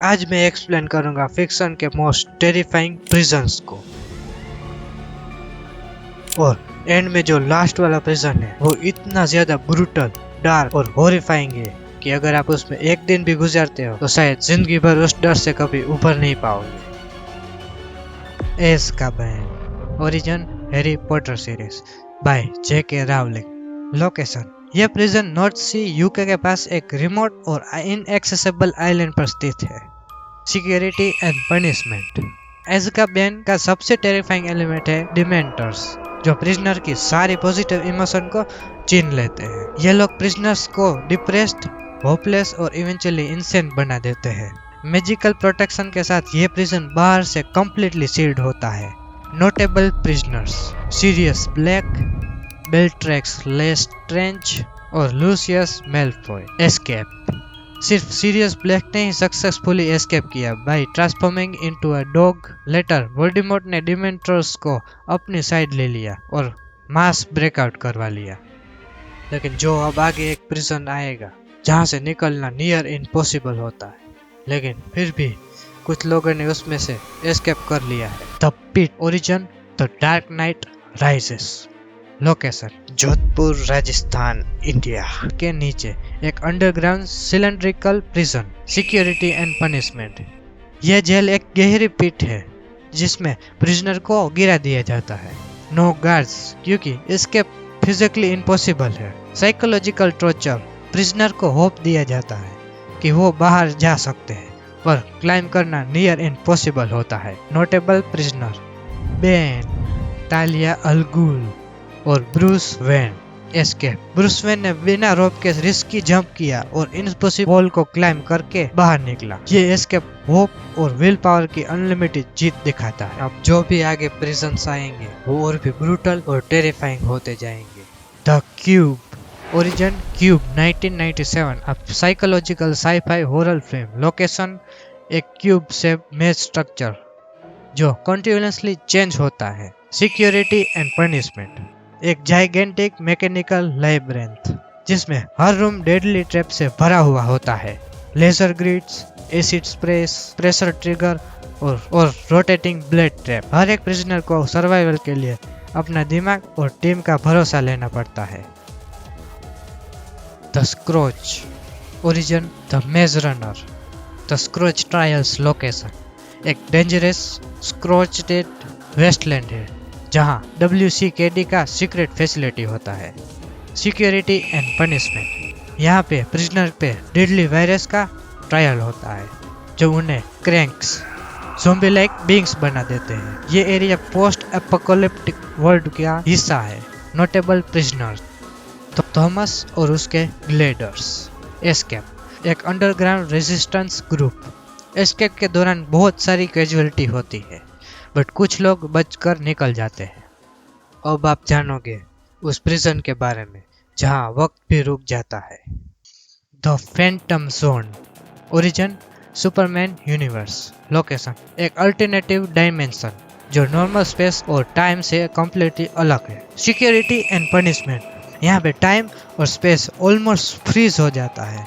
आज मैं एक्सप्लेन करूंगा फिक्शन के मोस्ट टेरिफाइंग प्रिजन्स को। और एंड में जो लास्ट वाला प्रिजन है वो इतना ज्यादा ब्रूटल, डार्क और हॉरिफाइंग है कि अगर आप उसमें एक दिन भी गुजारते हो तो शायद जिंदगी भर उस डर से कभी उभर नहीं पाओगे। Azkaban origin Harry Potter series by J.K. Rowling. Location यह प्रिजन नॉर्थ सी यूके के पास एक रिमोट और इनएक्सेसिबल आइलैंड पर स्थित है। सिक्योरिटी एंड पनिशमेंट एज़्काबान का सबसे टेरिफाइंग एलिमेंट है डिमेंटर्स, जो प्रिजनर की सारी पॉजिटिव इमोशन को छीन लेते हैं। ये लोग प्रिजनर्स को डिप्रेस्ड, होपलेस और इवेंचुअली इंसेंट बना देते हैं। मैजिकल प्रोटेक्शन के साथ ये प्रिजन बाहर से कंप्लीटली सील्ड होता है। Notable prisoners Sirius Black, Bellatrix Lestrange और लूसियस मेलफॉय। एस्केप सिर्फ सीरियस ब्लैक ने ही सक्सेसफुली एस्केप किया by transforming into a dog. Later Voldemort ने डिमेंटर्स को अपनी साइड ले लिया और मास ब्रेकआउट करवा लिया। लेकिन जो अब आगे एक प्रिजन आएगा जहां से निकलना नियर इम्पॉसिबल होता है, लेकिन फिर भी कुछ लोगों ने उसमें से एस्केप कर लिया है। The pit origin the dark knight rises. Location Jodhpur Rajasthan India के नीचे एक underground cylindrical prison. Security and punishment यह जेल एक गहरी पिट है जिसमें प्रिजनर को गिरा दिया जाता है। नो गार्ड्स क्योंकि एस्केप फिजिकली इम्पॉसिबल है। साइकोलॉजिकल टॉर्चर प्रिजनर को होप दिया जाता है कि वो बाहर जा सकते हैं, पर क्लाइम करना नियर इम्पॉसिबल होता है। नोटेबल प्रिजनर बेन, तालिया अल गुल और Bruce Wayne. Escape Bruce Wayne ने बिना रोप के रिस्की जंप किया और इम्पॉसिबल वॉल को क्लाइम करके बाहर निकला। ये एस्केप होप और विल पावर की अनलिमिटेड जीत दिखाता है। अब जो भी आगे प्रिजन्स आएंगे वो और भी ब्रूटल और टेरिफाइंग होते जाएंगे। द क्यूब ओरिजिन क्यूब 1997 अब psychological sci-fi horror film. Location एक क्यूब शेप मेज स्ट्रक्चर जो कंटिन्यूअसली चेंज होता है। सिक्योरिटी एंड पनिशमेंट एक जाइगेंटिक मैकेनिकल लैबिरिंथ जिसमें हर रूम डेडली ट्रैप से भरा हुआ होता है। Laser grids, acid sprays, pressure trigger और रोटेटिंग ब्लेड ट्रैप। हर एक प्रिजनर को सर्वाइवल के लिए अपना दिमाग और टीम का भरोसा लेना पड़ता है। द स्क्रोच ओरिजिन द मेज रनर द स्क्रोच ट्रायल्स। लोकेशन एक डेंजरस स्क्रोचेड वेस्टलैंड है जहां WCKD का सीक्रेट फैसिलिटी होता है। सिक्योरिटी एंड पनिशमेंट यहाँ पे प्रिजनर पे डेडली वायरस का ट्रायल होता है जो उन्हें क्रैंक्स ज़ॉम्बी लाइक बीइंग्स बना देते हैं। ये एरिया पोस्ट एपोकैलिप्टिक वर्ल्ड का हिस्सा है। नोटेबल प्रिजनर्स थॉमस और उसके ग्लेडर्स। एस्केप एक अंडरग्राउंड रेजिस्टेंस ग्रुप। एस्केप के दौरान बहुत सारी कैजुअलिटी होती है बट कुछ लोग बचकर निकल जाते हैं। अब आप जानोगे उस प्रिजन के बारे में जहां वक्त भी रुक जाता है। The Phantom zone origin Superman universe. Location एक अल्टरनेटिव डायमेंशन जो नॉर्मल स्पेस और टाइम से कम्प्लीटली अलग है। सिक्योरिटी एंड पनिशमेंट यहाँ पे टाइम और स्पेस ऑलमोस्ट फ्रीज हो जाता है।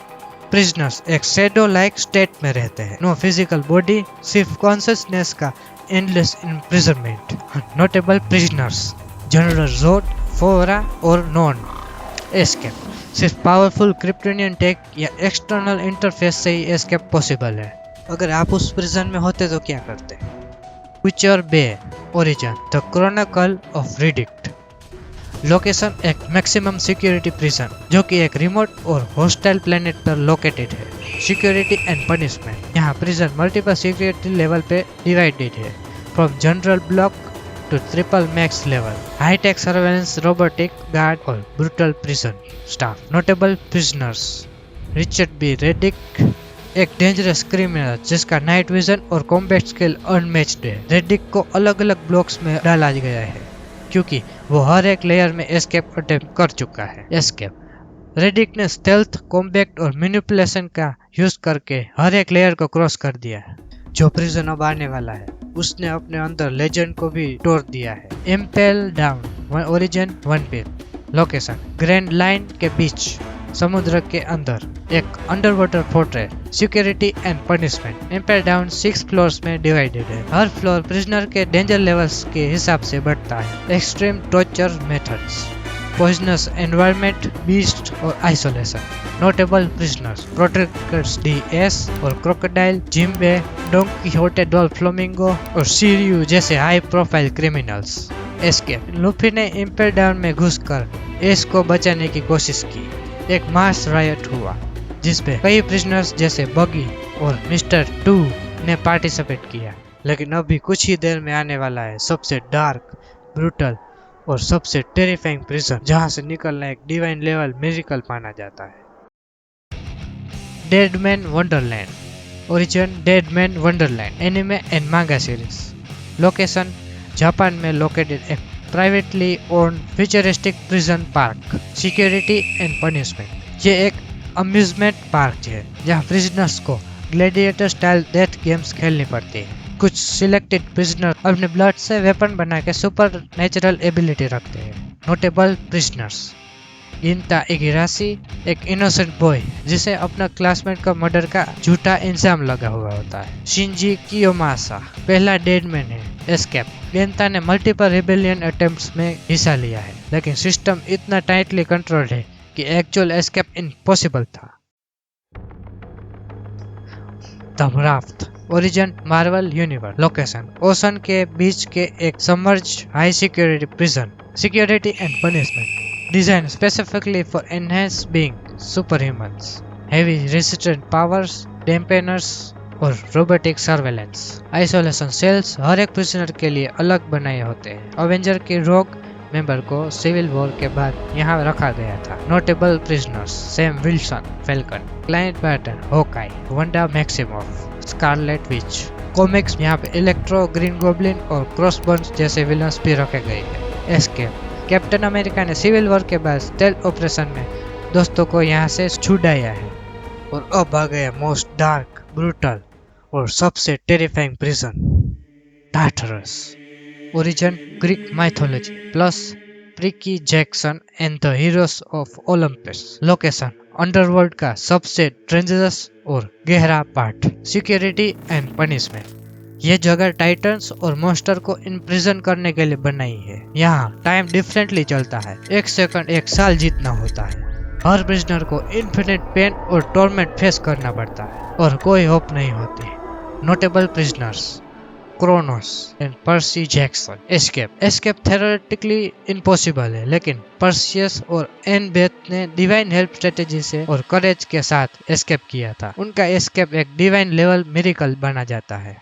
प्रिजनर्स एक शैडो लाइक स्टेट में रहते हैं। नो फिजिकल बॉडी, सिर्फ कॉन्शियसनेस का endless imprisonment. Notable prisoners general जोड, फोरा और नॉन। एस्केप सिर्फ पावरफुल क्रिप्टोनियन टेक या एक्सटर्नल इंटरफेस से ही एस्केप पॉसिबल है। अगर आप उस प्रिजन में होते तो क्या करते? Butcher bay origin the chronicle of Riddick. Location एक मैक्सिमम सिक्योरिटी प्रिजन जो कि एक रिमोट और हॉस्टाइल प्लेनेट पर लोकेटेड है। सिक्योरिटी एंड पनिशमेंट यहाँ प्रिजन मल्टीपल सिक्योरिटी लेवल पे डिवाइडेड है, from general block to triple max level. Hi-tech surveillance, robotic guard और brutal prison staff. Notable prisoners Richard B Riddick एक dangerous criminal जिसका night vision और combat skill unmatched है। Riddick को अलग अलग ब्लॉक्स में डाला गया है क्योंकि वो हर एक लेयर में एस्केप अटेम्प्ट कर चुका है। एस्केप रेडिक ने स्टेल्थ, कॉम्बैक्ट और मैनिपुलेशन का यूज करके हर एक लेयर को क्रॉस कर दिया है। जो प्रिजन अब आने वाला है उसने अपने अंदर लेजेंड को भी तोड़ दिया है। Impel Down origin one piece location Grand Line के बीच, समुद्र के अंदर एक underwater fortress. Security and punishment Impel Down 6 floors में डिवाइडेड है। हर फ्लोर प्रिजनर के डेंजर लेवल्स के हिसाब से बढ़ता है। Extreme torture methods, poisonous environment, beast और आइसोलेशन। नोटेबल प्रिजनर्स प्रोटेक्टर्स डीएस और Crocodile, Jinbe, Don Quixote Doflamingo और सीरियू जैसे high profile criminals. Escape Luffy ने एम्पायर डाउन में घुसकर एस को बचाने की कोशिश की। एक मास रायट हुआ जिसपे कई प्रिजनर्स जैसे बगी और मिस्टर 2 ने पार्टिसिपेट किया। लेकिन अभी कुछ ही देर में आने वाला है सबसे डार्क, ब्रूटल और सबसे टेरिफाइंग प्रिजन, जहां से निकलना एक डिवाइन लेवल मिरेकल माना जाता है। Dead man Wonderland origin dead man Wonderland anime and मांगा सीरीज। लोकेशन जापान में लोकेटेड एक privately owned futuristic prison park. Security and punishment ये एक अम्यूजमेंट पार्क है जहाँ प्रिजनर्स को ग्लैडिएटर स्टाइल डेथ गेम्स खेलनी पड़ती है। कुछ सिलेक्टेड प्रिजनर अपने ब्लड से वेपन बना के सुपर नेचुरल एबिलिटी रखते हैं। नोटेबल प्रिजनर्स गिनता इगिराशी, एक इनोसेंट बॉय जिसे अपना क्लासमेट का मर्डर का झूठा इल्जाम लगा हुआ होता है। शिंजी कियोमासा पहला डेडमैन है। एस्केप गेंता ने मल्टीपल रिबेलियन अटेम्प्ट्स में हिस्सा लिया है, लेकिन सिस्टम इतना टाइटली कंट्रोल्ड है कि एक्चुअल एस्केप इम्पॉसिबल था। The raft origin Marvel universe. Location ocean के बीच के एक submerged high security prison. Security and punishment design specifically for enhanced being superhumans, heavy resistant powers, dampeners और रोबोटिक सर्वेलेंस। आइसोलेशन सेल्स हर एक prisoner के लिए अलग बनाए होते हैं। अवेंजर के रोग मेंबर को सिविल वॉर के बाद यहाँ रखा गया था। Notable prisoners Sam Wilson Falcon, Clint Barton Hawkeye, Wanda Maximoff, Scarlet Witch. Comics यहाँ पे इलेक्ट्रो, ग्रीन गॉब्लिन और क्रॉसबोन्स जैसे विलन्स भी रखे गए हैं। एस्केप कैप्टन अमेरिका ने सिविल वॉर के बाद स्टेल्थ ऑपरेशन में दोस्तों को यहाँ से छुड़ाया है और अब आ गया मोस्ट डार्क, ब्रूटल और सबसे terrifying prison, Tartarus. Origin Greek mythology plus Percy Jackson and the heroes of Olympus. Location underworld का सबसे डेंजरस और गहरा पार्ट। सिक्योरिटी एंड पनिशमेंट ये जगह टाइटन्स और मॉन्स्टर को इम्प्रिजन करने के लिए बनाई है। यहाँ टाइम डिफरेंटली चलता है, 1 सेकंड 1 साल जितना होता है। हर प्रिजनर को इन्फिनिट पेन और टॉर्मेंट फेस करना पड़ता है और कोई होप नहीं होती। Notable prisoners Kronos and Percy Jackson. Escape theoretically impossible है, लेकिन पर्सियस और एन बेथ ने डिवाइन हेल्प स्ट्रेटेजी से और करेज के साथ एस्केप किया था। उनका एस्केप एक डिवाइन लेवल मिरेकल बना जाता है।